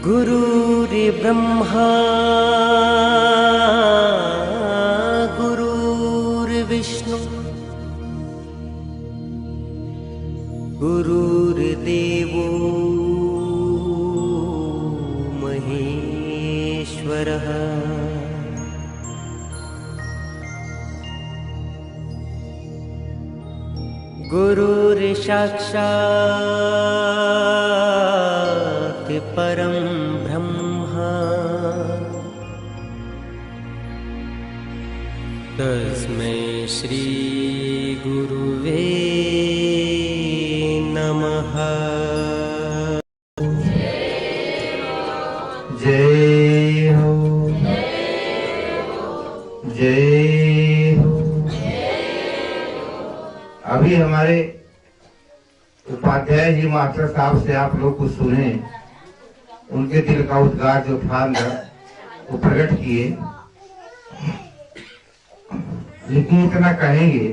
गुरुर्ब्रह्मा गुरुर्विष्णु गुरुर्देवो महेश्वरः गुरुर्साक्षात् परं ब्रह्म तस्मै श्री गुरुवे नमः। जय हो जय हो। अभी हमारे उपाध्याय जी मास्टर साहब से आप लोग कुछ सुने, उनके दिल का उद्गार जो था अंदर वो प्रकट किए। लेकिन इतना कहेंगे,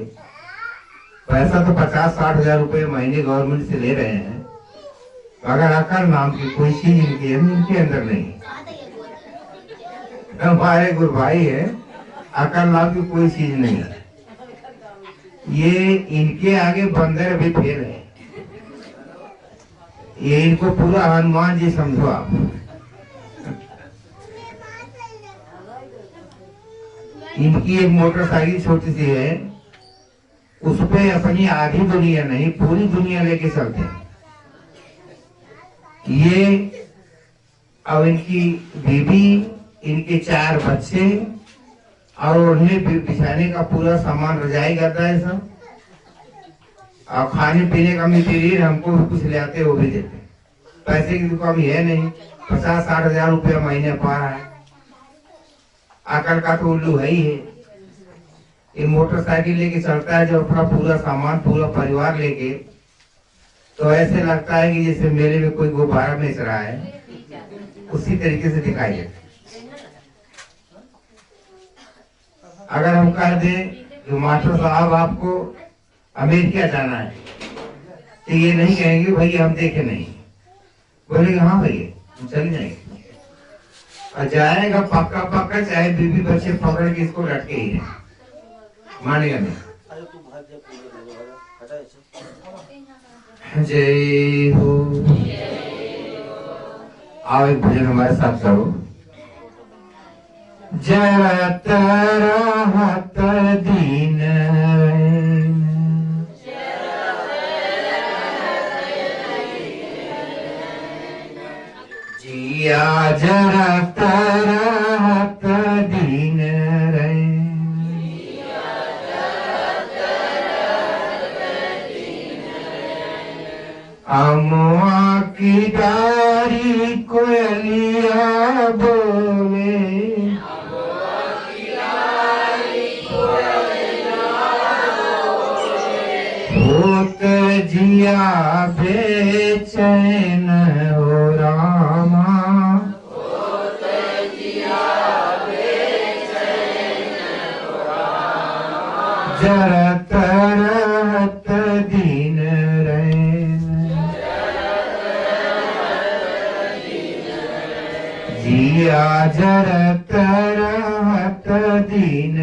पैसा तो 50-60 हजार रुपए महीने गवर्नमेंट से ले रहे हैं, मगर अकल नाम की कोई चीज इनके अंदर नहीं। हमारे गुरु भाई है, अकल नाम की कोई चीज नहीं है। ये इनके आगे बंदर अभी फेल है। ये इनको पूरा हनुमान जी समझो आप। इनकी एक मोटरसाइकिल छोटी सी है, उस पे अपनी आधी दुनिया नहीं पूरी दुनिया लेके चलते हैं। ये अब इनकी बीबी, इनके 4 बच्चे और उन्हें बिछाने का पूरा सामान रजाई करता है सब, और खाने पीने का मटेरियल हमको भी कुछ ले आते वो भी देते। पैसे की तो कमी है नहीं, 50-60 हजार रुपया महीने पा रहा है। अकल का तो उल्लू है ही है। ये मोटरसाइकिल लेके चलता है जो अपना पूरा सामान पूरा परिवार लेके, तो ऐसे लगता है कि जैसे मेले में कोई गुब्बारा बेच रहा है, उसी तरीके से दिखाई देता। अगर हम कह दें जो मास्टर साहब आपको अमेरिका जाना है, तो ये नहीं कहेंगे भैया हम देखे नहीं, बोलेंगे हाँ भैया हम चल जाएंगे। और जाएगा पक्का पक्का, चाहे बीबी बच्चे पकड़ के इसको लटके ही रहे, मानेगा नहीं। जय हो। आओ एक भजन हमारे साथ करो। जरत रहत दीन जिया, जरत रहत दीन अमुआ की डारी कोयलिया बोले, होत जिया बेचैन हो रामा, जरत रहत दीन जिया, जरत रहत दीन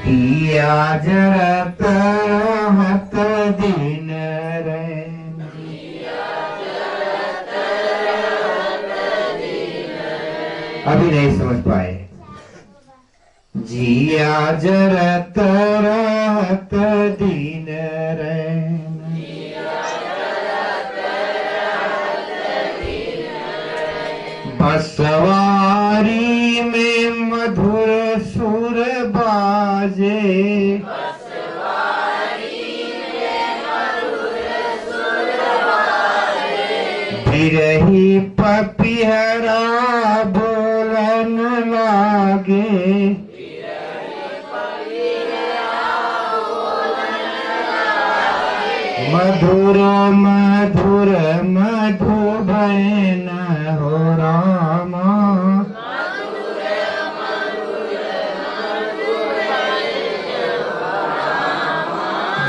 दिया, जरत रहत दीन अभी नहीं समझ पाए। जिया जरत रहत दीन बसवारी में मधुर सुर बाजे, बिरही पपिहरा बोलन लागे, मधुर मधुर मधुबन हो रामा,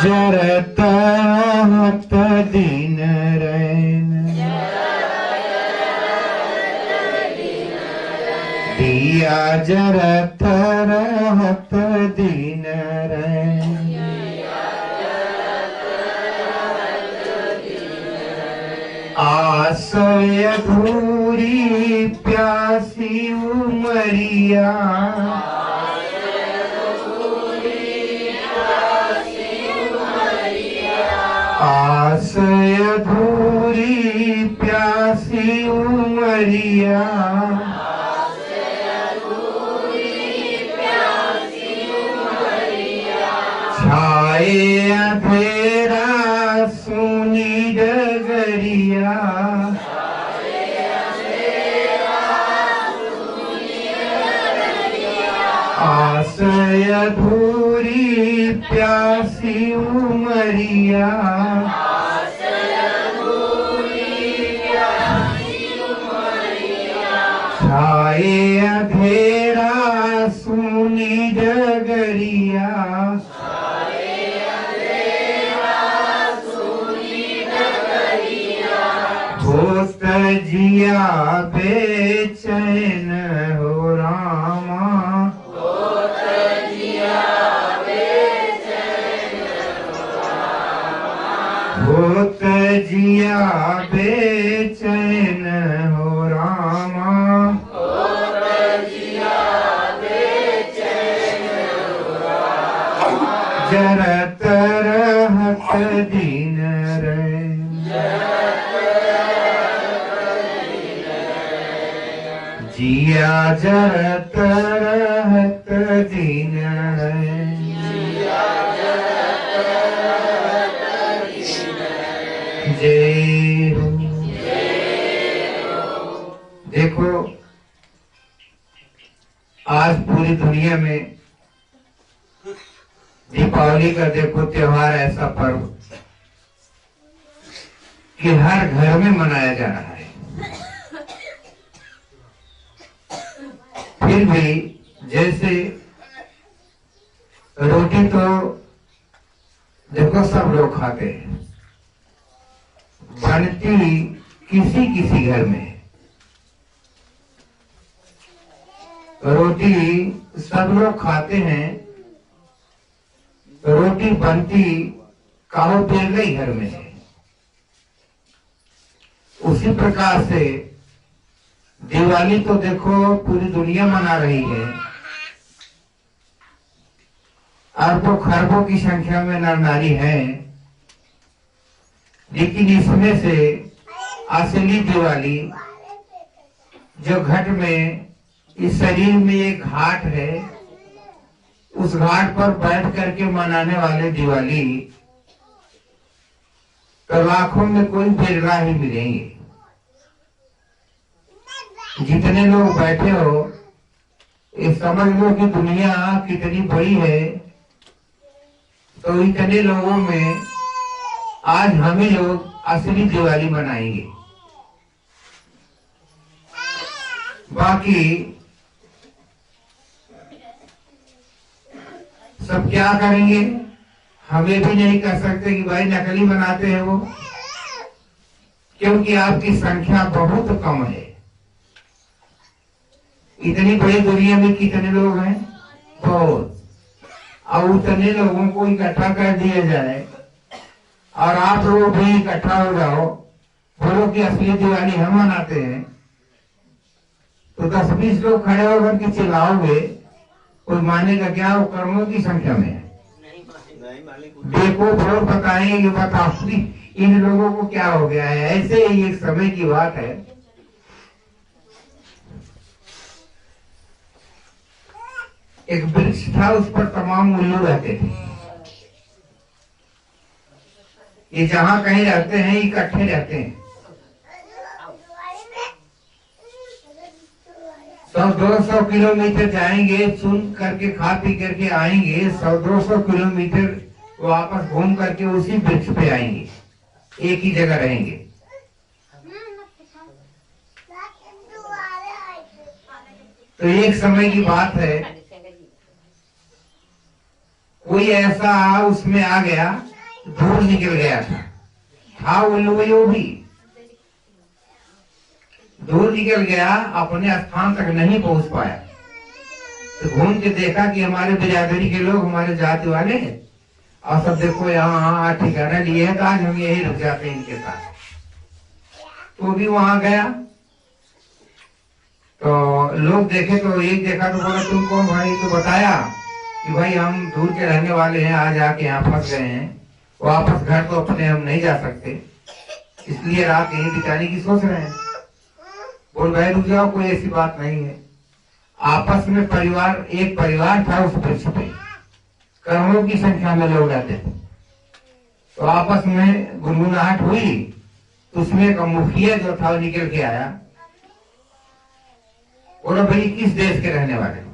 जरत रहत दिन रैन, दिया जरत रहत दिन रैन। आशय अधूरी प्यासी उमरिया, आशय अधूरी प्यासी उमरिया, छाए अंधेरा सुनी डगरिया, आशय अधूरी प्यासी उमरिया, छाए अंधेरा सुनी डगरिया, होत जिया बेचैन हो रामा, होत जिया बेचैन हो रामा, जरत रहत दिन रैन, जिया जरत रहत दिन रैन। जय हो। देखो आज पूरी दुनिया में दीपावली का देखो त्योहार, ऐसा पर्व कि हर घर में मनाया जा रहा है। फिर भी जैसे रोटी तो देखो सब लोग खाते हैं, बनती किसी किसी घर में रोटी सब लोग खाते हैं, रोटी बनती काहो पेड़ ही घर में है। उसी प्रकार से दिवाली तो देखो पूरी दुनिया मना रही है, अरबों खरबों की संख्या में नर नारी है, लेकिन इसमें से असली दिवाली जो घट में इस शरीर में एक घाट है, उस घाट पर बैठ करके मनाने वाले दिवाली तो लाखों में कोई बिरला ही मिलेंगे। जितने लोग बैठे हो ये समझ लो कि दुनिया कितनी बड़ी है, तो इतने लोगों में आज हम ही लोग असली दिवाली मनाएंगे। बाकी सब क्या करेंगे, हमें भी नहीं कह सकते कि भाई नकली बनाते हैं वो, क्योंकि आपकी संख्या बहुत कम है। इतनी बड़ी दुनिया में कितने लोग हैं, बहुत। और उतने लोगों को इकट्ठा कर दिया जाए और आप लोग भी इकट्ठा हो जाओ, बोलो कि असली दिवाली हम मनाते हैं, तो 10-20 लोग खड़े होकर के चिल्लाओगे, कोई मानेगा क्या? वो कर्मों की संख्या में है। देखो और बताएंगे, बताओ इन लोगों को क्या हो गया है। ऐसे ही एक समय की बात है, एक वृक्ष था, उस पर तमाम उल्लू रहते थे। ये जहां कहीं रहते हैं इकट्ठे रहते हैं, 100-200 किलोमीटर जाएंगे, सुन करके खा पी करके आएंगे, 100-200 किलोमीटर वापस घूम करके उसी वृक्ष पे आएंगे, एक ही जगह रहेंगे। तो एक समय की बात है, कोई ऐसा उसमें आ गया दूर निकल गया था वो भी दूर निकल गया, अपने स्थान तक नहीं पहुंच पाया। तो घूम के देखा कि हमारे बिरादरी के लोग, हमारे जाति वाले, और सब देखो यहाँ ठिकाना लिए है, तो आज हम यही रुक जाते हैं इनके साथ। तो भी वहां गया, तो लोग देखे, तो एक देखा तो बोला तुम कौन भाई? तो बताया कि भाई हम दूर के रहने वाले हैं, आज आके यहाँ फंस गए हैं, वापस घर तो अपने हम नहीं जा सकते, इसलिए रात यहीं बिताने की सोच रहे हैं। बोल भाई रुक जाओ, कोई ऐसी बात नहीं है। आपस में परिवार, एक परिवार था उस वृक्ष पे, करोड़ों की संख्या में लोग रहते थे। तो आपस में गुनगुनाहट हुई, तो उसमें एक मुखिया जो था वो निकल के आया। बोलो भाई किस देश के रहने वाले?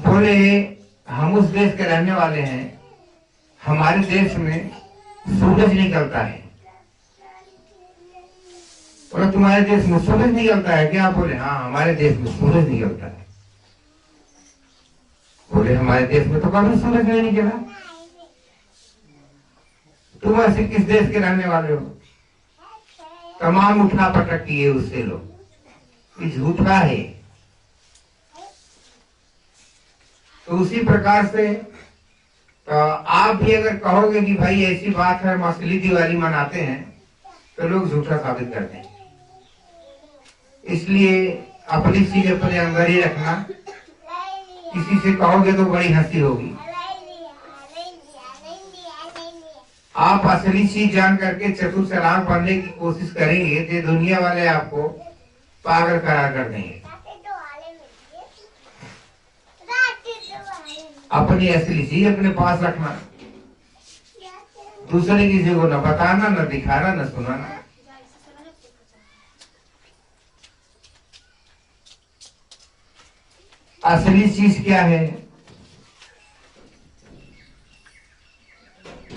बोले हम उस देश के रहने वाले हैं, हमारे देश में सूरज निकलता है। बोले तुम्हारे देश में सूरज निकलता है क्या? बोले हाँ हमारे देश में सूरज निकलता है। बोले हमारे देश में तो कभी सूरज नहीं निकला। तुम ऐसे किस देश के रहने वाले हो? तमाम उठा पटक किए उससे लोग, झूठा है। तो उसी प्रकार से आप भी अगर कहोगे कि भाई ऐसी बात है, हम असली दिवाली मनाते हैं, तो लोग झूठा साबित करते हैं। इसलिए अपनी चीज अपने अंदर ही रखना। किसी से कहोगे तो बड़ी हंसी होगी। आप असली चीज जान करके चतुर चालाक बनने की कोशिश करेंगे तो दुनिया वाले आपको पागल करार कर देंगे। अपनी असली चीज अपने पास रखना, दूसरे किसी को न बताना, न दिखाना, न सुनाना। असली चीज क्या है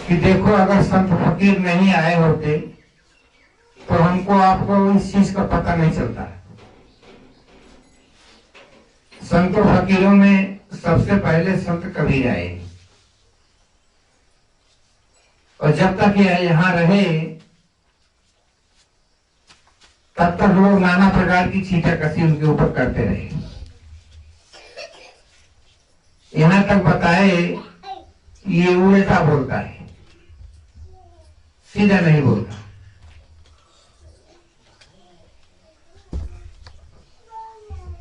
कि देखो, अगर संत फकीर नहीं आए होते तो हमको आपको इस चीज का पता नहीं चलता। संतों फकीरों में सबसे पहले संत कबीर आए, और जब तक ये यहाँ रहे तब तक लोग नाना प्रकार की छींटा कसी उनके ऊपर करते रहे। यहाँ तक बताए ये उल्टा बोलता है, सीधा नहीं बोलता।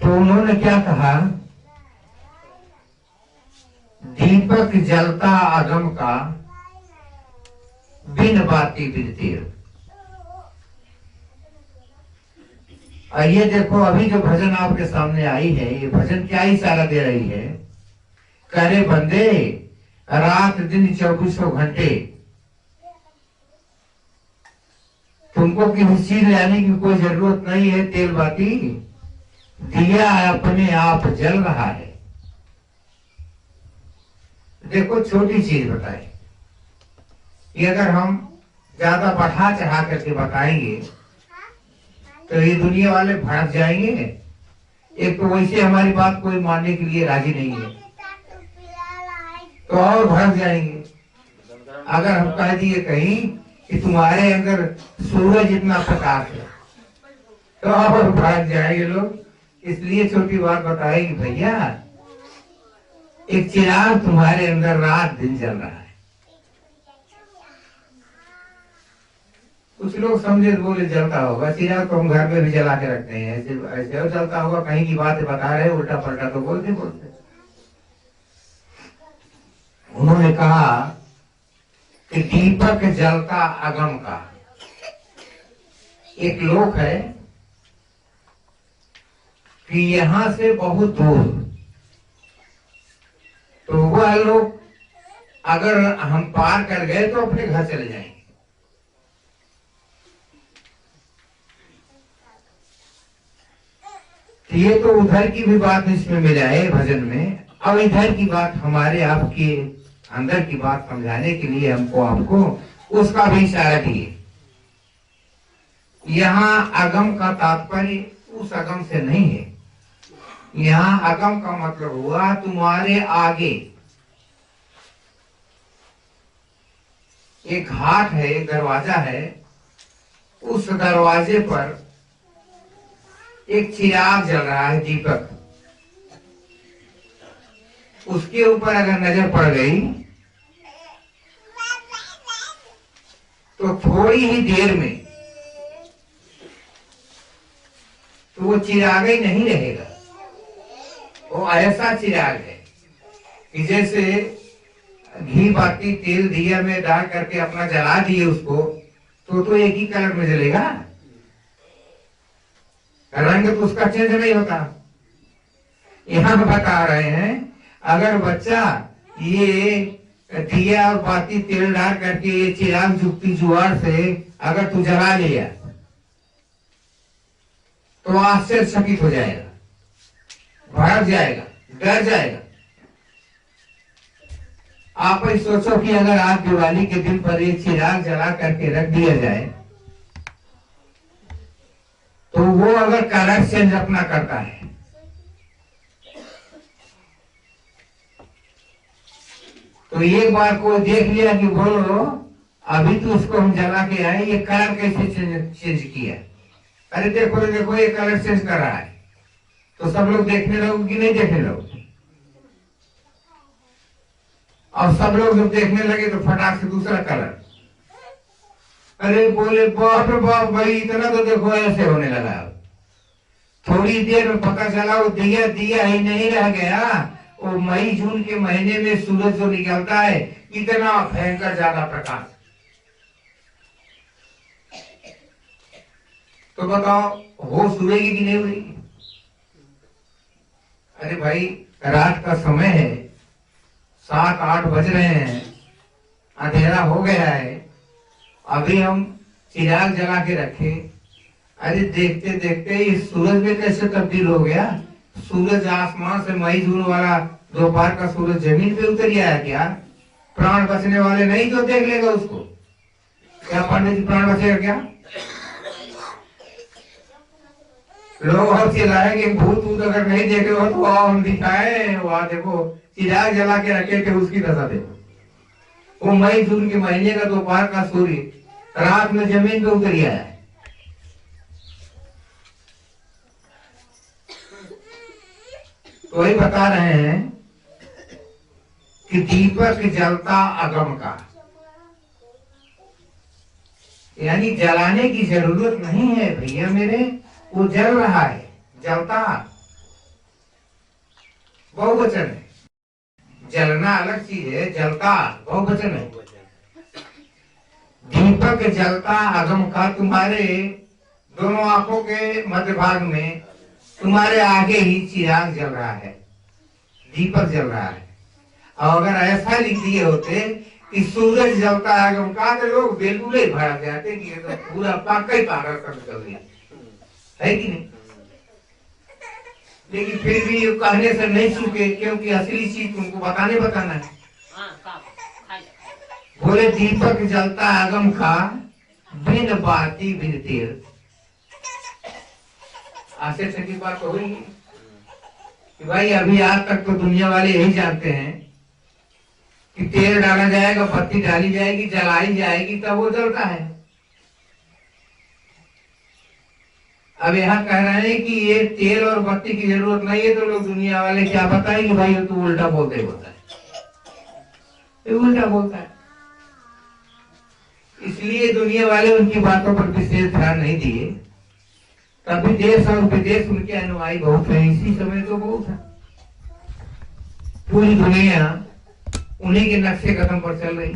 तो उन्होंने क्या कहा, दीपक जलता अगम का, बिन बाती बिन तेल। ये देखो अभी जो भजन आपके सामने आई है, ये भजन क्या इशारा दे रही है? करे बंदे रात दिन 24 घंटे, तुमको किसी चीज लाने की कोई जरूरत नहीं है। तेल बाती दिया अपने आप जल रहा है। देखो छोटी चीज बताए, ये अगर हम ज्यादा बढ़ा चढ़ा करके बताएंगे तो ये दुनिया वाले भड़क जाएंगे। एक तो वैसे हमारी बात कोई मानने के लिए राजी नहीं है, तो और भड़क जाएंगे। अगर हम कह दिए कहीं कि तुम्हारे अंदर सूरज इतना प्रकाश है, तो और भड़क जाएंगे लोग। इसलिए छोटी बात बताए कि भैया एक चिराग तुम्हारे अंदर रात दिन जल रहा है। कुछ लोग समझे तो बोले जलता होगा चिराग, तो हम घर में भी जला के रखते हैं, ऐसे ऐसे और जलता होगा। कहीं की बात बता रहे उल्टा पलटा तो बोलते बोलते। उन्होंने कहा कि दीपक जलता अगम का। एक लोक है कि यहां से बहुत दूर, तो वह लोग अगर हम पार कर गए तो अपने घर चले जाएंगे। तो ये तो उधर की भी बात इसमें मिलाए भजन में, और इधर की बात हमारे आपके अंदर की बात समझाने के लिए हमको आपको उसका भी इशारा दिए। यहाँ अगम का तात्पर्य उस अगम से नहीं है। यहाँ अगम का मतलब हुआ तुम्हारे आगे, एक घाट है, एक दरवाजा है, उस दरवाजे पर एक चिराग जल रहा है, दीपक। उसके ऊपर अगर नजर पड़ गई तो थोड़ी ही देर में तो वो चिराग ही नहीं रहेगा। वो ऐसा चिराग है कि जैसे घी बाती तेल दिया में डाल करके अपना जला दिए उसको, तो एक ही कलर में जलेगा, रंग तो उसका चेंज नहीं होता। यहां बता रहे हैं अगर बच्चा ये दिया और बाती तेल डाल करके ये चिराग जुगती जुआर से अगर तू जला लिया तो आश्चर्यचकित हो जाएगा, भड़क जाएगा, डर जाएगा। आप ही सोचो कि अगर आज दिवाली के दिन पर एक चिराग जला करके रख दिया जाए तो वो अगर कलर चेंज अपना करता है तो एक बार कोई देख लिया कि बोलो अभी तो उसको हम जला के आए, ये कलर कैसे चेंज किया, अरे देखो देखो ये कलर चेंज कर रहा है, तो सब लोग देखने लगोगे कि नहीं देखने लगोगे? और सब लोग जब देखने लगे तो फटाक से दूसरा कलर, अरे बोले बाप रे बाप भाई इतना तो देखो ऐसे होने लगा। थोड़ी देर में पता चला वो दिया दिया ही नहीं रह गया, वो मई जून के महीने में सूरज जो निकलता है इतना भयंकर ज्यादा प्रकाश। तो बताओ होश उड़ेगी कि नहीं उड़ेगी? अरे भाई रात का समय है, 7-8 बज रहे हैं, अंधेरा हो गया है, अभी हम चिराग जला के रखे, अरे देखते देखते इस सूरज में कैसे तब्दील हो गया? सूरज आसमान से मई जून वाला दोपहर का सूरज जमीन पे उतर गया है क्या? प्राण बचने वाले नहीं तो देख लेगा उसको, क्या पंडित जी प्राण बचेगा क्या? लोग और चिल्लाएंगे भूत भूत अगर नहीं देखे हो तो आओ हम दिखाए, वहां देखो चिराग जला के रखे थे उसकी दशा देखो। वो मई जून के महीने का दोपहर का सूर्य रात में जमीन पे उतर गया है। तो वही बता रहे हैं कि दीपक जलता अगम का, यानी जलाने की जरूरत नहीं है भैया मेरे, वो जल रहा है, जलता बहुवचन है, जलना अलग चीज है, जलता बहुवचन है। दीपक जलता अगम का, तुम्हारे दोनों आंखों के मध्य भाग में तुम्हारे आगे ही चिराग जल रहा है, दीपक जल रहा है। और अगर ऐसा लिख दिए होते कि सूरज जलता है का, तो लोग बिल्कुल ही भड़क जाते कि तो पूरा पाका ही पागल कर चल दिया है कि नहीं? लेकिन फिर भी ये कहने से नहीं चुके, क्योंकि असली चीज तुमको बताना है। बोले दीपक जलता आगम का, बिन बाती बिन तेल। आश्चर्य की बात हो रही कि भाई अभी आज तक तो दुनिया वाले यही जानते हैं कि तेल डाला जाएगा, बत्ती डाली जाएगी, जलाई जाएगी तब वो जलता है। अब यहाँ कह रहे हैं कि ये तेल और बत्ती की जरूरत नहीं है, तो लोग दुनिया वाले क्या बताएंगे भाई ये तो उल्टा बोलते होता है, ये उल्टा बोलता है। इसलिए दुनिया वाले उनकी बातों पर विशेष ध्यान नहीं दिए। तभी देश और विदेश उनके अनुयायी बहुत है, इसी समय तो बहुत है। पूरी दुनिया उन्हीं के नक्शे कदम पर चल रही,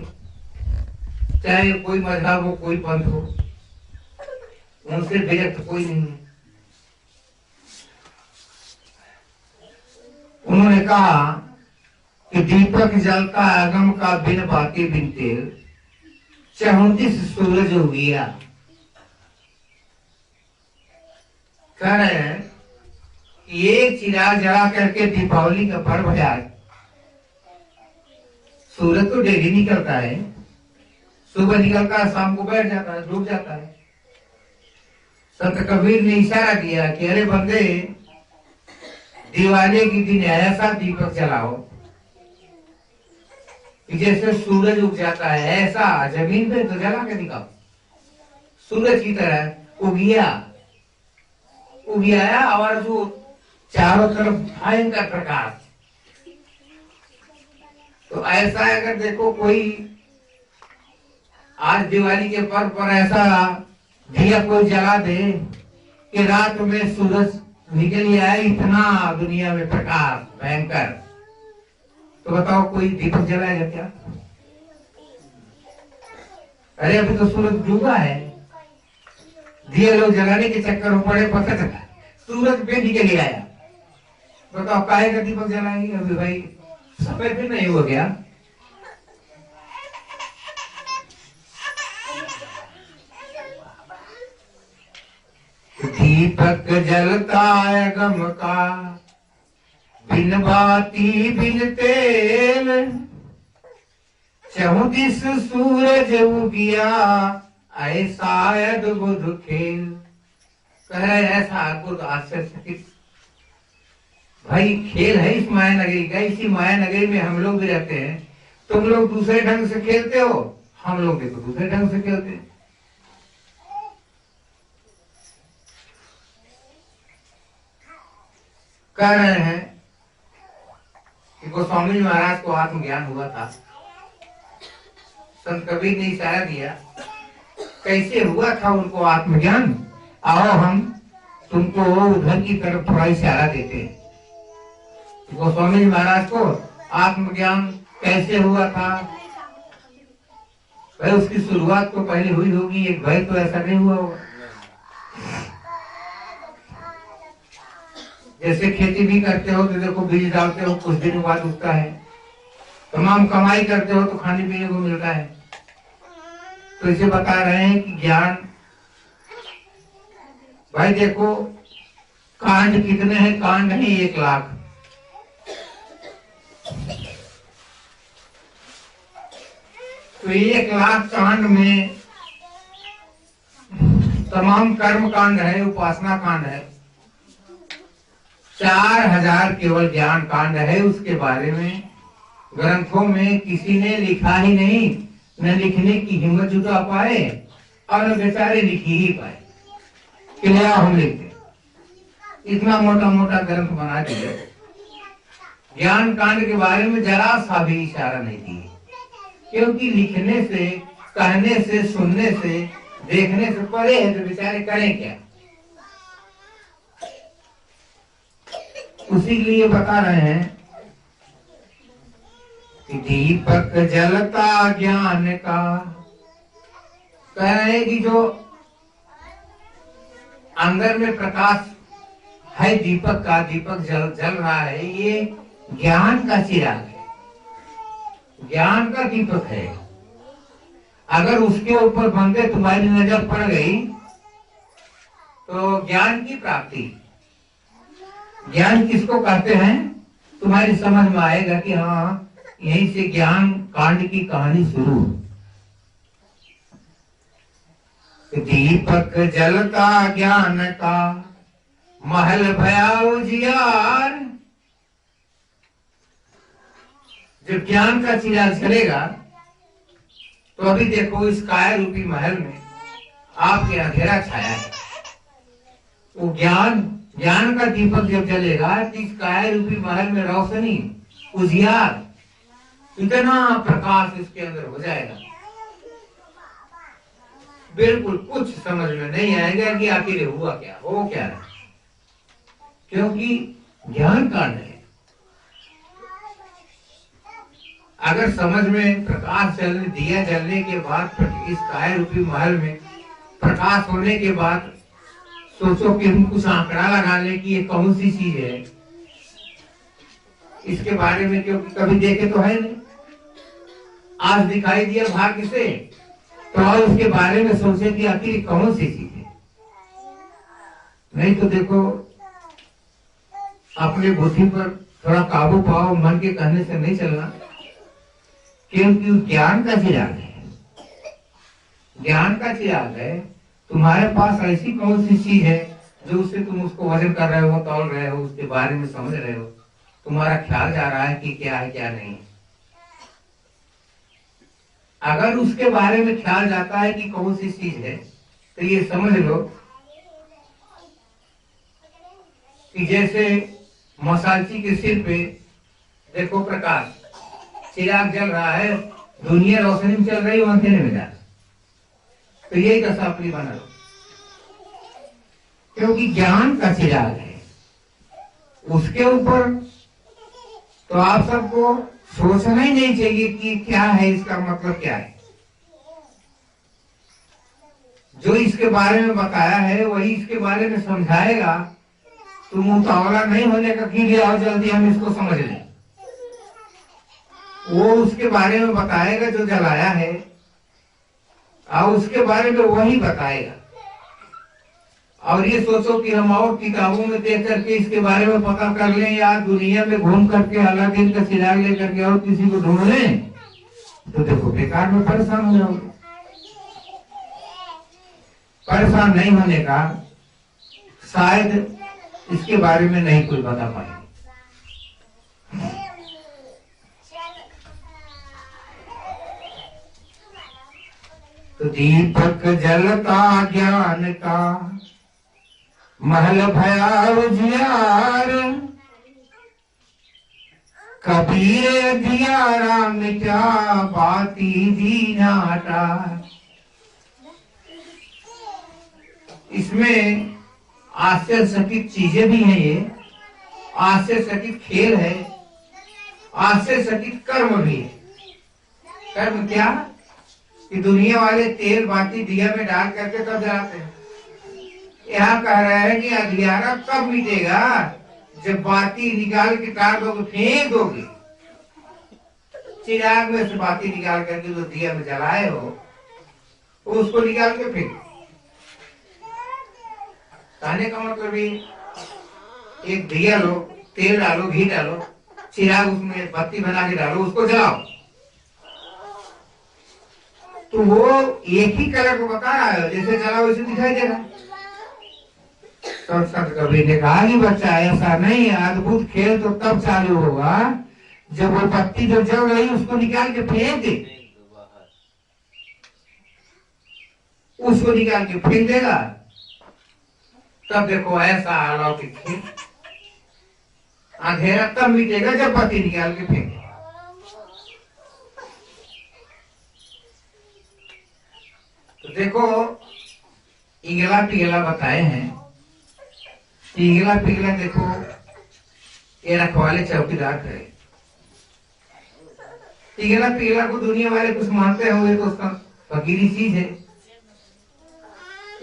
चाहे कोई मजहब हो, कोई पंथ हो, उनसे विरक्त कोई नहीं है। उन्होंने कहा कि दीपक जलता आगम का, बिन बाती बिन तेल, 34 सूरज हो गया। कह रहे हैं कि एक चिराग जला करके दीपावली का पर्व है आज। सूरज तो डेली निकलता है, सुबह निकलता है, शाम को बैठ जाता है, डूब जाता है। संत कबीर ने इशारा किया कि अरे बंदे, दिवाली के दिन ऐसा दीपक जलाओ कि जैसे सूरज उग जाता है ऐसा जमीन पे तो जला के दिखाओ, सूरज की तरह उगियाया और जो चारों तरफ भयंकर प्रकाश। तो ऐसा अगर देखो कोई आज दिवाली के पर्व पर ऐसा दिया कोई जला दे कि रात में सूरज निकल आए, इतना दुनिया में प्रकाश भयंकर, तो बताओ कोई दीपक जलाएगा क्या? अरे अभी तो सूरज डूबा है, दिए लोग जलाने के चक्कर में पड़े, पता चला सूरज पे निकल आया, बताओ काहे का दीपक जलाएंगे? अभी भाई समय भी नहीं हो गया। दीपक जलता है गम का, बिन बाती बिन तेल, चौदिस सूरज उगिया ऐसा अद्भुत खेल। कह रहे ऐसा अद्भुत आश्चर्य भाई खेल है इस माया नगरी का। इसी माया नगरी में हम लोग भी रहते हैं। तुम लोग दूसरे ढंग से खेलते हो, हम लोग भी तो दूसरे ढंग से खेलते हैं। कह रहे हैं कि गोस्वामी जी महाराज को आत्मज्ञान हुआ था। संत कबीर ने इशारा दिया, कैसे हुआ था उनको आत्मज्ञान? आओ हम तुमको उधर की तरफ थोड़ा इशारा देते हैं। गोस्वामी जी महाराज को आत्मज्ञान कैसे हुआ था? भाई उसकी शुरुआत तो पहले हुई होगी, एक भाई तो ऐसा नहीं हुआ होगा। जैसे खेती भी करते हो तो देखो बीज डालते हो, कुछ दिन बाद उगता है। तमाम कमाई करते हो तो खाने पीने को मिलता है। तो इसे बता रहे हैं कि ज्ञान, भाई देखो कांड कितने हैं? कांड है 1 लाख। तो 1 लाख कांड में तमाम कर्म कांड है, उपासना कांड है, 4000 केवल ज्ञान कांड है। उसके बारे में ग्रंथों में किसी ने लिखा ही नहीं, न लिखने की हिम्मत जुटा पाए और न बेचारे लिख ही पाए कि लिया हम लिखते। इतना मोटा मोटा ग्रंथ बना दिया, ज्ञान कांड के बारे में जरा सा भी इशारा नहीं दिए। क्योंकि लिखने से, कहने से, सुनने से, देखने से परे है, तो बेचारे करें क्या? उसी के लिए बता रहे हैं कि दीपक जलता ज्ञान का। कह रहे हैं कि जो अंदर में प्रकाश है दीपक का, दीपक जल रहा है, ये ज्ञान का चिराग है, ज्ञान का दीपक है। अगर उसके ऊपर बंदे तुम्हारी नजर पड़ गई तो ज्ञान की प्राप्ति, ज्ञान किसको कहते हैं तुम्हारी समझ में आएगा कि हाँ यहीं से ज्ञान कांड की कहानी शुरू। दीपक जलता ज्ञान का, महल भया उजियार। जब ज्ञान का चिराग जलेगा तो अभी देखो इस काया रूपी महल में आपके अंधेरा छाया है। वो ज्ञान का दीपक जब जलेगा तो इस काया रूपी महल में रोशनी, उजियार, इतना प्रकाश इसके अंदर हो जाएगा, बिल्कुल कुछ समझ में नहीं आएगा कि आखिर हुआ क्या, हो क्या है। क्योंकि ज्ञान कांड है। अगर समझ में प्रकाश जलने, दिया जलने के बाद, इस काया रूपी महल में प्रकाश होने के बाद सोचो कि हम कुछ आंकड़ा लगा ले कि ये कौन सी चीज है इसके बारे में, क्योंकि कभी देखे तो है नहीं। आज दिखाई दिया भाग्य से, तो और उसके बारे में सोचे कि आखिर कौन सी चीज है। नहीं तो देखो अपने बुद्धि पर थोड़ा काबू पाओ, मन के कहने से नहीं चलना। क्योंकि ज्ञान का चिराग है, ज्ञान का चिराग है। तुम्हारे पास ऐसी कौन सी चीज है जो उससे तुम उसको वजन कर रहे हो, तौल रहे हो, उसके बारे में समझ रहे हो, तुम्हारा ख्याल जा रहा है कि क्या है क्या नहीं। अगर उसके बारे में ख्याल जाता है कि कौन सी चीज है, तो ये समझ लो कि जैसे मसालची के सिर पे देखो प्रकाश, चिराग जल रहा है, दुनिया रोशनी में चल रही है, अंधेरे में जा, तो यही दशा अपनी बना लो, क्योंकि ज्ञान का चिराग है उसके ऊपर। तो आप सबको सोचना ही नहीं चाहिए कि क्या है, इसका मतलब क्या है। जो इसके बारे में बताया है वही इसके बारे में समझाएगा। तुम उतावला नहीं होने का कि ले आओ जल्दी हम इसको समझ लें। वो उसके बारे में बताएगा जो जलाया है, और उसके बारे में वही बताएगा। और ये सोचो कि हम और किताबों में देख करके इसके बारे में पता कर लें, या दुनिया में घूम करके अलादीन का चिराग लेकर के और किसी को ढूंढ लें, तो देखो बेकार में परेशान हो जाओगे। परेशान नहीं होने का, शायद इसके बारे में नहीं कोई बता पाए। तो दीपक जलता ज्ञान का, महल भया उजियार, कबीर दियारा मिटा बाती दीनाटा। इसमें आश्चर्यचकित चीजें भी हैं, ये आश्चर्यचकित खेल है, आश्चर्यचकित कर्म भी है। कर्म क्या कि दुनिया वाले तेल बाती दिया में डाल करके तब जलाते हैं। यहाँ कह रहे हैं कि अंधियारा कब मिटेगा, जब बाती निकाल के तार दोगे, फेंक दोगे। चिराग में से बाती निकाल करके जो दिया में जलाए हो उसको निकाल के फेंक। कहने का मतलब ये, एक दिया लो, तेल डालो, घी डालो, चिराग उसमें बत्ती बना के डालो, उसको जलाओ, तो वो एक ही कलर को बता रहा है, जैसे जला वैसे दिखाई दे रहा है। तो संत कबीर ने कहा कि बच्चा ऐसा नहीं है, अद्भुत खेल तो तब चालू होगा जब वो बत्ती जो जल रही उसको निकाल के फेंक दे, उसको निकाल के फेंक देगा, तब देखो ऐसा अलौकिक खेल। अंधेरा तब मिटेगा जब बत्ती निकाल के फेंक। तो देखो इंगला पिघला बताए हैं। इंगला पिघला देखो ये रखवाले चौकीदार करे। इंगला पिघला को दुनिया वाले कुछ मानते होंगे तो उसका फकीरी चीज है।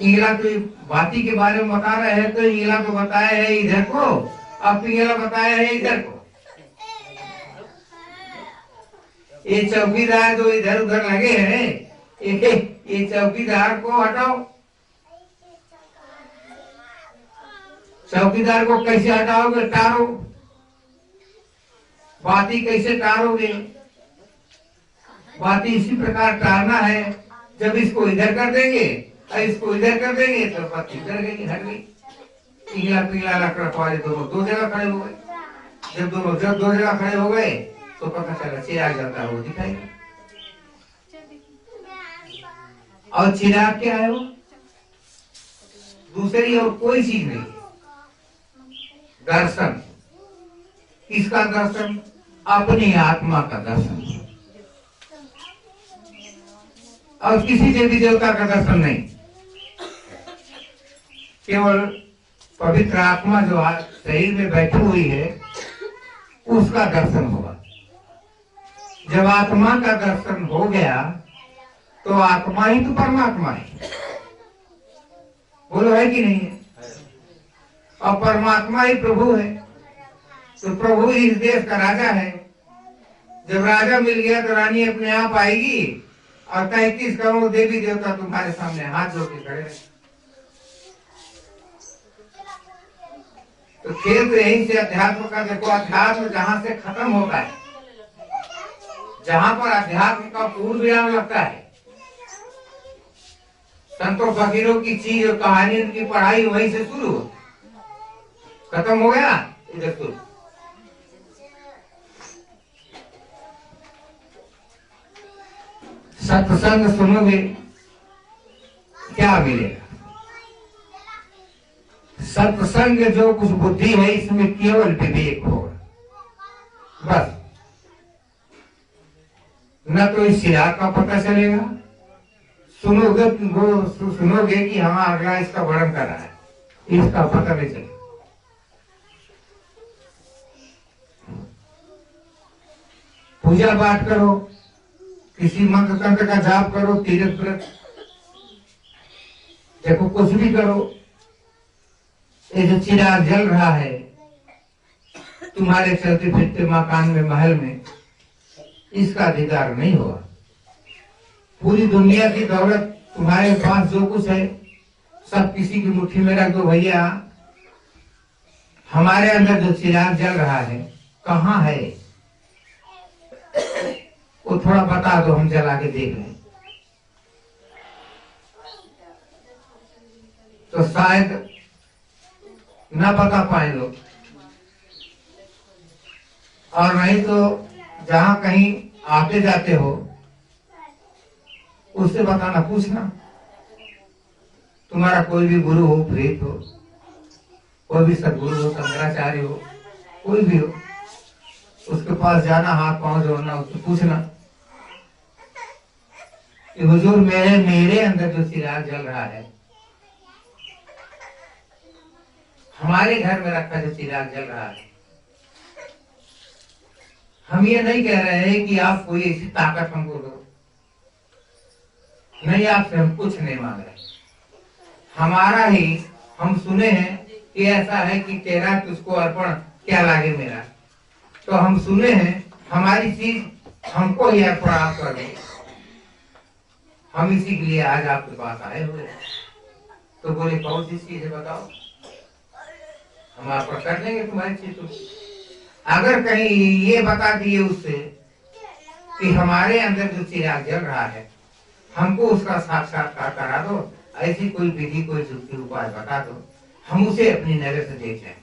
इंगला तो बाती के बारे में बता रहे हैं, तो इंगला को बताया है इधर को, अब पिघला बताया है इधर को। ये चौकीदार जो इधर उधर लगे हैं, ये चौकीदार को हटाओ। चौकीदार को कैसे हटाओगे? टारो। बाती कैसे टारोगे? बाती इसी प्रकार टारना है, जब इसको इधर कर देंगे और इसको इधर कर देंगे तो बाती इधर गई, हट गई। पिघला पिघला रखवाले दोनों दो जगह खड़े हो गए। जब दो जगह खड़े हो गए तो पता चला चिराग जलता है, वो दिखाई। और चिराग क्या है? वो दूसरी और कोई चीज नहीं। दर्शन। किसका दर्शन? अपनी आत्मा का दर्शन। और किसी देवी देवता का दर्शन नहीं, केवल पवित्र आत्मा जो शरीर में बैठी हुई है उसका दर्शन होगा। जब आत्मा का दर्शन हो गया तो आत्मा ही तो परमात्मा है। बोलो है कि नहीं है? और परमात्मा ही प्रभु है, तो प्रभु ही इस देश का राजा है। जब राजा मिल गया तो रानी अपने आप आएगी और 33 करोड़ देवी देवता तुम्हारे सामने हाथ जोड़ के खड़े। तो खेल तो यहीं से अध्यात्म का। देखो अध्यात्म जहां से खत्म होता है, जहां पर अध्यात्म का पूर्ण विराम लगता है, संतों फकीरों की चीज और कहानी उनकी पढ़ाई वहीं से शुरू हो, खत्म हो गया इधर शुरू। सत्संग सुनोगे क्या मिलेगा? सत्संग जो कुछ बुद्धि है इसमें केवल विवेक होगा बस। न तो इस चिराग का पता चलेगा, सुनोगे कि हाँ अगला इसका वर्णन कर रहा है, इसका पता नहीं चलेगा। पूजा पाठ करो, किसी मंत्र तंत्र का जाप करो, तीर्थ व्रत देखो, कुछ भी करो, ये जो चिराग जल रहा है तुम्हारे चलते फिरते मकान में, महल में, इसका दीदार नहीं हुआ। पूरी दुनिया की दौलत तुम्हारे पास जो कुछ है सब किसी की मुट्ठी में रख दो भैया, हमारे अंदर जो चिराग जल रहा है कहाँ है वो थोड़ा बता दो, हम जला के देख लें। तो शायद न बता पाए लोग, और नहीं तो जहां कहीं आते जाते हो उससे बताना, पूछना। तुम्हारा कोई भी गुरु हो, प्रेत हो, कोई भी सदगुरु हो, शंकराचार्य हो, कोई भी हो, उसके पास जाना, हाथ पांव जोड़ना, उससे पूछना कि हुजूर मेरे अंदर जो चिराग जल रहा है, हमारे घर में रखा जो चिराग जल रहा है, हम ये नहीं कह रहे हैं कि आप कोई ऐसी ताकत हमको दो, नहीं, आपसे हम कुछ नहीं मांग रहे। हमारा ही, हम सुने हैं कि ऐसा है कि तेरा तुझको अर्पण क्या लागे मेरा, तो हम सुने हैं हमारी चीज हमको ही अर्पण आप कर दो। हम इसी के लिए आज आपके पास आए हुए। तो बोले कौन सी चीज है बताओ, हम अर्पण कर देंगे तुम्हारी चीज। अगर कहीं ये बता दिए उससे कि हमारे अंदर जो चिराग जल रहा है हमको उसका साक्षात्कार करा दो, ऐसी कोई विधि, कोई युक्ति, उपाय बता दो, हम उसे अपनी नजर से देख जाए।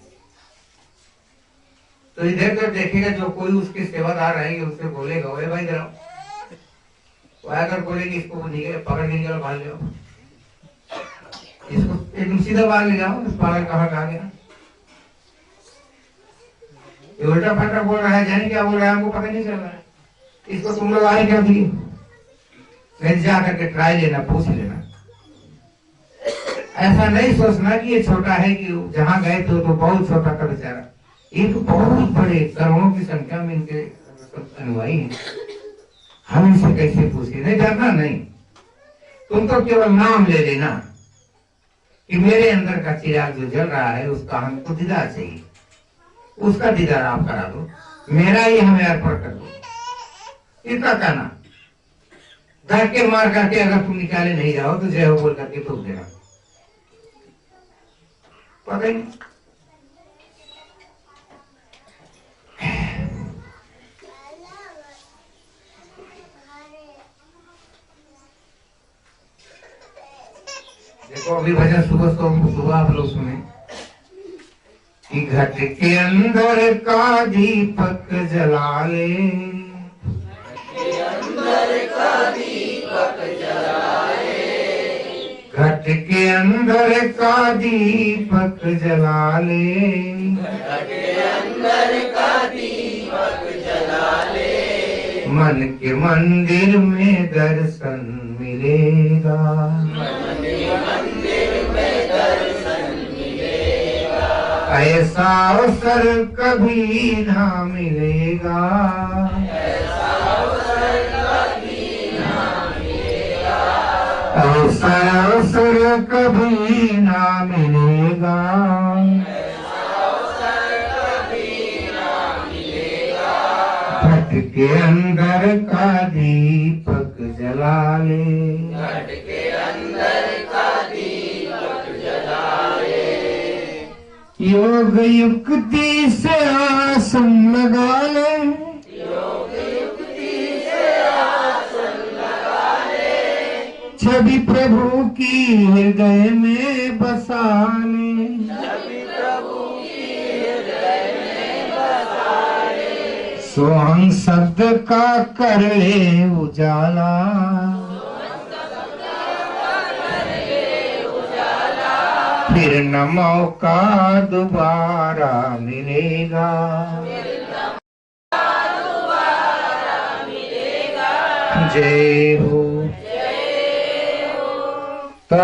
तो इधर तो देखेगा, जो कोई उसके सेवादार रहेंगे उससे बोलेगा, ओए भाई जरा, अगर बोलेगी इसको पकड़ के निकलो, बांध लो, इसको एकदम सीधा बांध ले जाओ, इस पागल कहाँ कहा गया, ये उल्टा पलटा बोल रहा है, जाने क्या बोल रहा है हमको पता नहीं चल रहा है, इसको तुम लोग आए क्या दिए? नहीं, जा करके ट्राई लेना, पूछ लेना। ऐसा नहीं सोचना कि ये छोटा है, कि जहां गए तो बहुत छोटा था बेचारा, ये तो बहुत बड़े करोड़ों की संख्या में इनके अनुयायी हैं, हम इनसे कैसे पूछे? नहीं, डरना नहीं, तुम तो केवल नाम ले लेना कि मेरे अंदर का चिराग जो जल रहा है उसका हमको दीदार चाहिए, उसका दीदार आप करा दो, मेरा ही हमें अर्पण कर दो, इतना कहना। धक्के मार करके अगर तुम निकाले नहीं जाओ तो जय हो बोल करके ठोक देना, पता ही नहीं। देखो अभी भजन सुबह आप लोग सुने कि घट के अंदर का दीपक जला ले, घट के अंदर का दीपक जला ले, मन के मंदिर में दर्शन मिलेगा, ऐसा अवसर कभी ना मिलेगा, ऐसा अवसर कभी ना मिलेगा, घट के अंदर का दीपक जला ले, घट के अंदर का दीपक जला ले, योग युक्ति से आसन लगा ले, छवि प्रभु की हृदय में बसा ले, सोहंग शब्द का कर ले उजाला, फिर न मौका दोबारा मिलेगा। जय हो। तो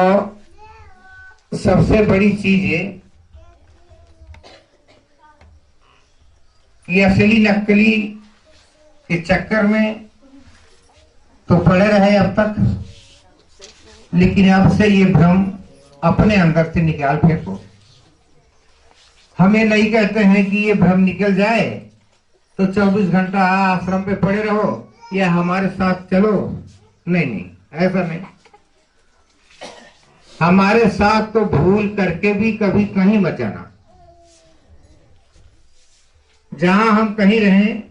सबसे बड़ी चीज है कि असली नकली के चक्कर में तो पड़े रहे अब तक, लेकिन अब से ये भ्रम अपने अंदर से निकाल फेंको। हम ये नहीं कहते हैं कि ये भ्रम निकल जाए तो 24 घंटा आश्रम पे पड़े रहो या हमारे साथ चलो, नहीं नहीं, ऐसा नहीं। हमारे साथ तो भूल करके भी कभी कहीं मत जाना। जहां हम कहीं रहें,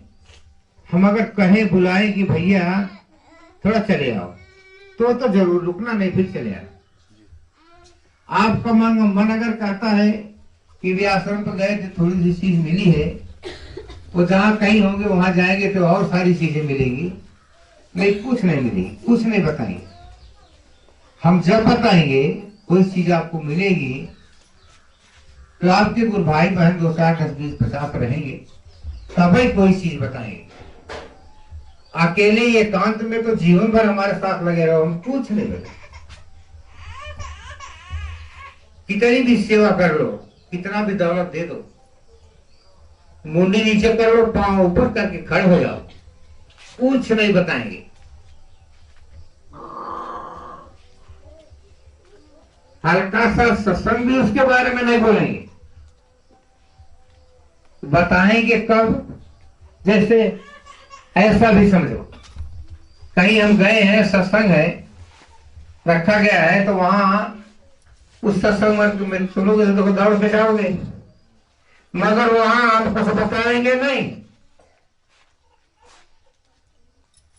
हम अगर कहें बुलाएं कि भैया थोड़ा चले आओ, तो जरूर रुकना, नहीं फिर चले आना। आपका मन अगर कहता है कि वे आश्रम पर गए थे, थोड़ी सी चीज मिली है, वो जहां कहीं होंगे वहां जाएंगे तो और सारी चीजें मिलेंगी, नहीं कुछ नहीं मिलेगी, कुछ नहीं बताएंगे। हम जब बताएंगे कोई चीज आपको मिलेगी तो आपके गुरु भाई बहन 2 4 10 20 50 रहेंगे, तभी कोई चीज बताएंगे। अकेले एकांत में तो जीवन भर हमारे साथ लगे रहो, हम कुछ नहीं बताएंगे। कितनी भी सेवा कर लो, कितना भी दौलत दे दो, मुंडी नीचे कर लो, पांव ऊपर करके खड़े हो जाओ, कुछ नहीं बताएंगे। हल्का सा सत्संग भी उसके बारे में नहीं बोलेंगे। बताएंगे कब? जैसे ऐसा भी समझो, कहीं हम गए हैं, सत्संग है, रखा गया है, तो वहां उस सत्संग में सुनोगे तो दौड़ पे जाओगे, मगर वहां हम कुछ बताएंगे नहीं।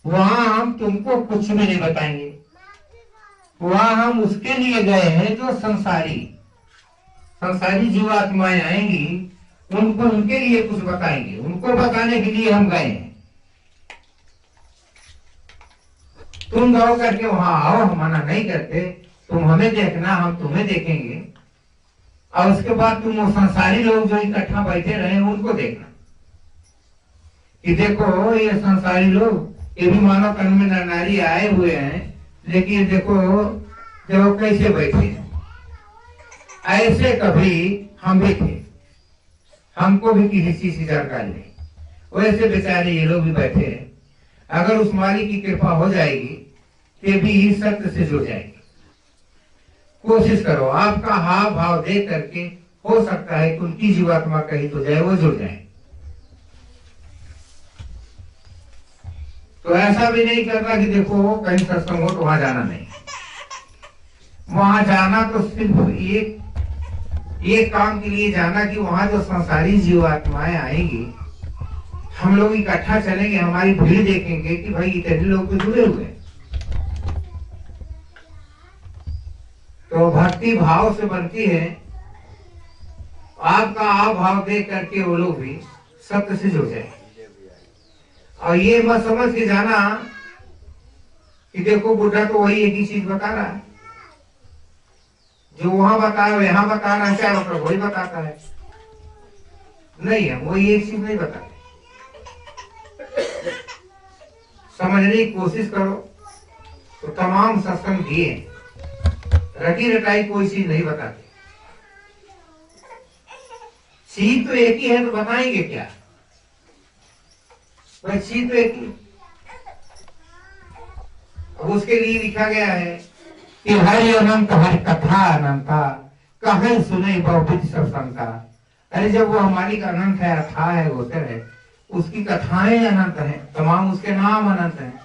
वहां हम तुमको कुछ भी नहीं बताएंगे। वहां हम उसके लिए गए हैं जो संसारी जीवात्माएं आएंगी, उनको उनके लिए कुछ बताएंगे, उनको बताने के लिए हम गए हैं। तुम दौड़ करके वहां आओ, हम मना नहीं करते, तुम हमें देखना, हम तुम्हें देखेंगे, और उसके बाद तुम वो संसारी लोग जो इकट्ठा बैठे रहे उनको देखना कि देखो ये संसारी लोग, ये भी मानव तन में नारी आए हुए हैं, लेकिन देखो जो कैसे बैठे हैं। ऐसे कभी हम भी थे, हमको भी किसी चीज की जानकारी नहीं, वैसे बेचारे ये लोग भी बैठे हैं। अगर उस मालिक की कृपा हो जाएगी तो भी सत्य से जुड़ जाएगी। कोशिश करो, आपका हाव भाव देख करके हो सकता है कि उनकी जीवात्मा कहीं तो जाए, वो जुड़ जाए। तो ऐसा भी नहीं करना कि देखो कहीं सत्संग हो तो वहां जाना नहीं। वहां जाना तो सिर्फ एक काम के लिए जाना कि वहां जो संसारी जीवात्माएं आएंगी, हम लोग इकट्ठा चलेंगे, हमारी भीड़ देखेंगे कि भाई इतने लोग तो जुड़े हुए हैं, तो भक्ति भाव से बनती है। आपका आव भाव देख करके वो लोग भी सत्य से जुड़ जाए। और ये मत समझ के जाना कि देखो बुढ़ा तो वही एक ही चीज बता रहा है, जो वहां बता रहा है यहाँ बता रहा है, क्या मतलब वही बताता है? नहीं है, वही एक चीज नहीं बताते। समझने की कोशिश करो तो तमाम सत्संग दिए, रटी रटाई कोई चीज नहीं बताते। चीज तो एक ही है, तो बताएंगे क्या? वह चीज तो एक ही। अब उसके लिए लिखा गया है कि हरि अनंत हरि कथा अनंता, कहे सुने बहुविध सब संता। अरे जब वो हमारी का अनंत है, अथा है, गोचर है, उसकी कथाएं अनंत हैं, तमाम उसके नाम अनंत हैं।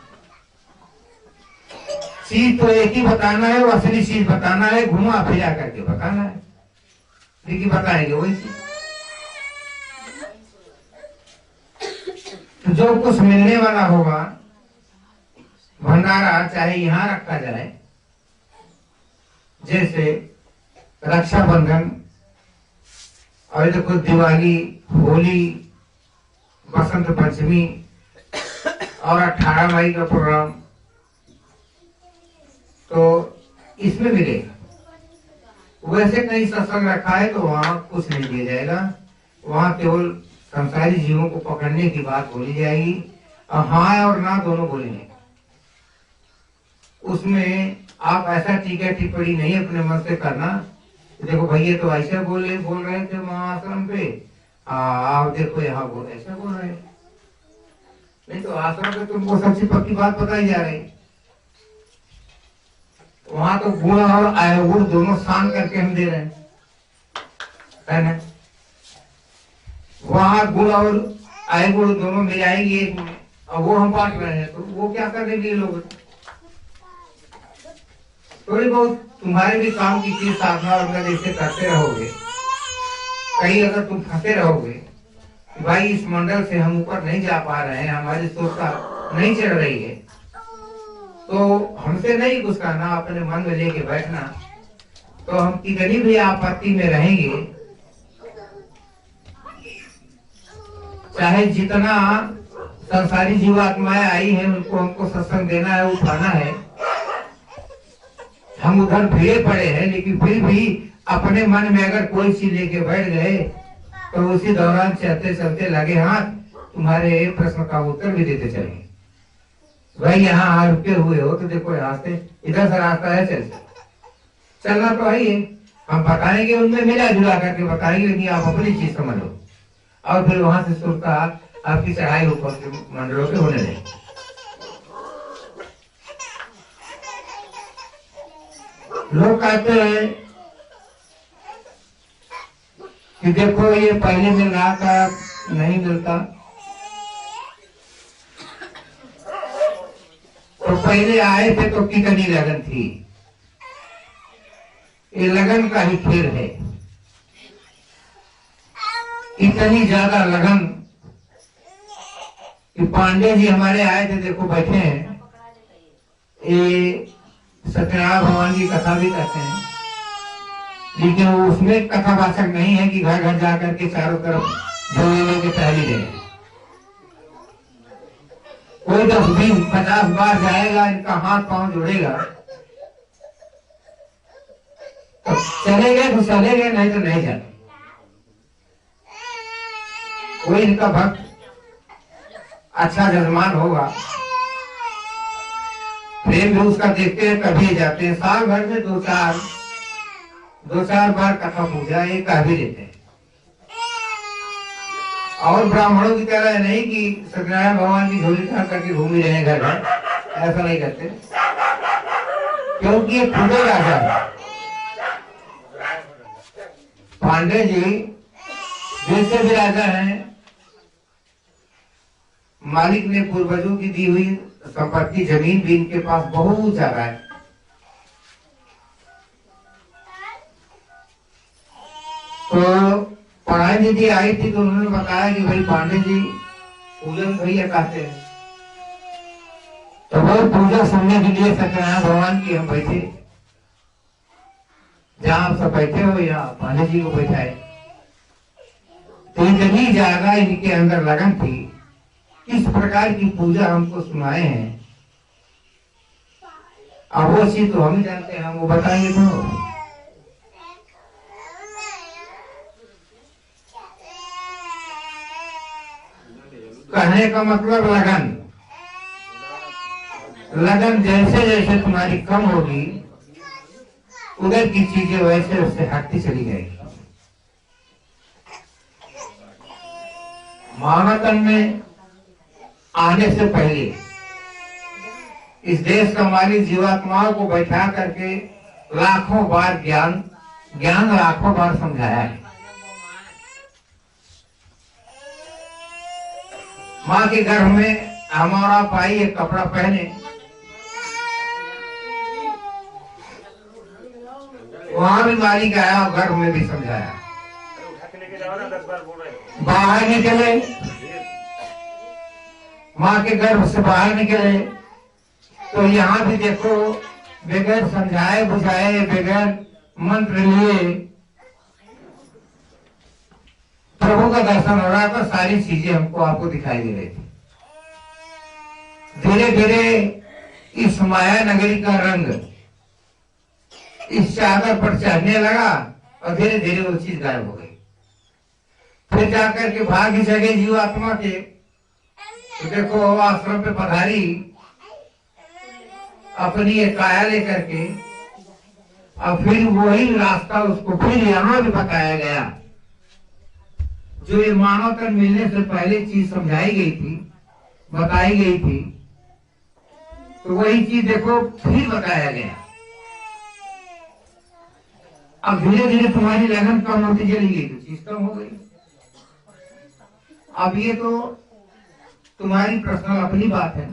चीज तो एक ही बताना है, वो असली चीज बताना है, घुमा फिरा करके बताना है, लेकिन बताएंगे वही चीज। तो जो कुछ मिलने वाला होगा, भंडारा चाहे यहाँ रखा जाए, जैसे रक्षाबंधन, और देखो दिवाली, होली, बसंत पंचमी और 18 मई का प्रोग्राम, तो इसमें मिलेगा। वैसे कहीं सत्संग रखा है तो वहाँ कुछ नहीं दिया जाएगा, वहाँ केवल संसारी जीवों को पकड़ने की बात बोली जाएगी और हाँ और ना दोनों बोलेंगे। उसमें आप ऐसा टीका टिप्पणी नहीं अपने मन से करना, देखो भैया तो ऐसे बोल रहे थे वहाँ आश्रम पे, आप देखो यहाँ ऐसा बोल रहे, नहीं तो आश्रम पे तुमको सबसे पक्की बात बताई जा रही। वहां तो गुण और अवगुण दोनों शान करके हम दे रहे हैं, है ना। वहां गुण और अवगुण दोनों मिल जाएंगे एक में, और वो हम बांट रहे हैं, तो वो क्या कर देंगे लोग। थोड़ी बहुत तुम्हारे भी काम की चीज साधना और ऐसे करते रहोगे, कहीं अगर तुम फंसे रहोगे भाई इस मंडल से हम ऊपर नहीं जा पा रहे हैं, हमारी सोचता नहीं चढ़ रही है, तो हमसे नहीं कुछ कहना, अपने मन में लेके बैठना, तो हम कितनी भी आपत्ति में रहेंगे, चाहे जितना संसारी जीवात्माएं आई हैं उनको हमको सत्संग देना है, उठाना है, हम उधर भिड़े पड़े हैं, लेकिन फिर भी अपने मन में अगर कोई चीज लेके बैठ गए तो उसी दौरान चलते चलते लगे हाथ तुम्हारे प्रश्न का उत्तर भी देते चलेंगे। भाई यहाँ रुके हुए हो तो देखो यहाँ से इधर से रास्ता है, चलना तो है ही, हम बताएंगे उनमें मिला जुला करके बताएंगे, लेकिन आप अपनी चीज समझ लो और फिर वहां से सुरता आपकी चढ़ाई ऊपर के मंडलों के होने लगे। लोग कहते हैं कि देखो ये पहले मिल रहा था, नहीं मिलता, तो पहले आए थे तो कितनी लगन थी, ये लगन का ही खेल है। इतनी ज्यादा लगन कि पांडे जी हमारे आए थे, देखो बैठे हैं, ये सत्यनारायण भगवान की कथा भी कहते हैं, लेकिन उसमें कथावाचक नहीं है कि घर घर जाकर के चारों तरफ झोले लेके टहली रहे। कोई 10, 20, 50 बार जाएगा, इनका हाथ पांव जोड़ेगा तो चले गए तो चले गए, नहीं तो नहीं जाते। कोई इनका भक्त अच्छा जजमान होगा, प्रेम भी उसका देखते हैं, कभी जाते हैं, साल भर में दो चार बार कथा पूजा ये कह भी देते हैं। और ब्राह्मणों की तरह नहीं कि सत्यनारायण भगवान की झोली खा करके घूम ही रहे घर घर, ऐसा नहीं करते, क्योंकि ये खुद राजा है। पांडे जी जैसे भी राजा हैं, मालिक ने पूर्वजों की दी हुई संपत्ति जमीन भी इनके पास बहुत ज्यादा है। तो पढ़ाई दीदी आई थी तो उन्होंने बताया कि भाई पांडे जी पूजन भैया कहते हैं, तो वो पूजा सुनने के लिए सत्यनारायण भगवान की हम बैठे, जहाँ आप सब बैठे हो यहाँ पांडे जी को बैठाए, तो इतनी ज्यादा इनके अंदर लगन थी, किस प्रकार की पूजा हमको सुनाए हैं, अब वो चीज तो हम ही जानते हैं, हम वो बताएंगे तो। कहने का मतलब लगन जैसे जैसे तुम्हारी कम होगी उधर की चीजें वैसे उससे हटती चली जाएगी। मानवतन में आने से पहले इस देश का मालिक जीवात्माओं को बैठा करके लाखों बार ज्ञान लाखों बार समझाया है। माँ के गर्भ में हमारा पाई एक कपड़ा पहने, वहां भी मालिक आया और गर्भ में भी समझाया। बाहर निकले, माँ के गर्भ से बाहर निकले तो यहाँ भी देखो बगैर समझाए बुझाए, बगैर मंत्र लिए प्रभु का दर्शन हो रहा था, सारी चीजें हमको आपको दिखाई दे रही थी। धीरे धीरे इस माया नगरी का रंग इस चादर पर चढ़ने लगा और धीरे धीरे वो चीज गायब हो गई। फिर जाकर के भाग्य जगे जीवात्मा के, तो देखो वो आश्रम पे पधारी अपनी एक काया लेकर के, और फिर वही रास्ता उसको फिर यहाँ भी बताया गया। जो ये मानव तन मिलने से पहले चीज समझाई गई थी, बताई गई थी, तो वही चीज देखो फिर बताया गया। अब धीरे धीरे तुम्हारी लगन कम होती चली गई तो चीज कम हो गई। अब ये तो तुम्हारी पर्सनल अपनी बात है।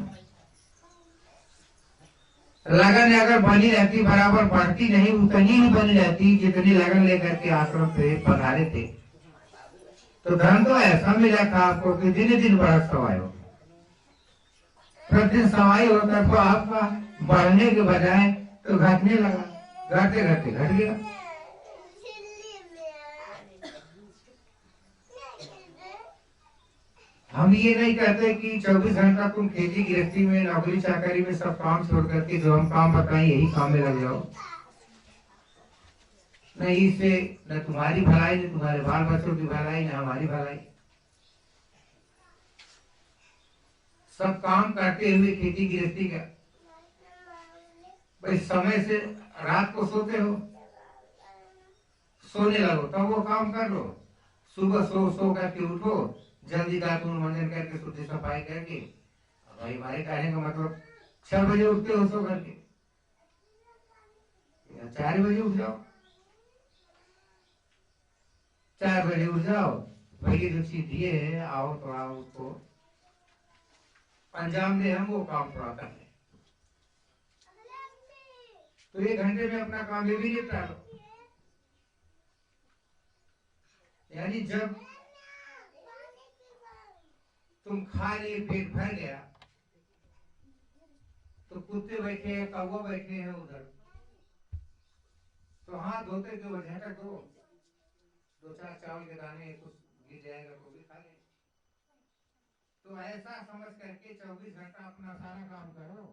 लगन अगर बनी रहती, बराबर बढ़ती नहीं, उतनी ही बनी रहती जितनी लगन लेकर के आश्रम पे पधारे थे, तो धन तो ऐसा मिला था आपको कि दिन दिन बढ़त सवाई हो, प्रतिदिन सवाई होता तो आपका बढ़ने के बजाय तो घटने लगा, घटते घटते घट गया। हम ये नहीं कहते कि 24 घंटा तुम खेती गृहस्थी में, नौकरी चाकरी में सब काम छोड़ करके जो हम काम बताएं यही काम में लग जाओ। नहीं, इससे न तुम्हारी भलाई, न तुम्हारे बाल बच्चों की भलाई, न हमारी भलाई। सब काम करते हुए खेती गृहस्थी का भाई समय से रात को सोते हो, सोने लगो तब वो काम कर लो, सुबह सो करके उठो, जल्दी दातुन मंजन करके शुद्धि सफाई करके, भाई हमारे कहने का मतलब 6 बजे उठते हो सो करके, 4 बजे उठ जाओ, 4 बजे उठ जाओ, भाई जो चीज दिए है आओ थोड़ा उसको अंजाम दे, हम वो काम थोड़ा कर ले, तो 1 घंटे में अपना काम ये भी निपटा लो। यानी जब तुम खा लिए, पेट भर गया, तो कुत्ते बैठे हैं, कौवा बैठे हैं उधर, तो हाथ धोते जो झटक दो, 2-4 चावल के दाने कुछ गिर जाएगा तो भी खा ले। तो ऐसा समझ करके 24 घंटा अपना सारा काम करो।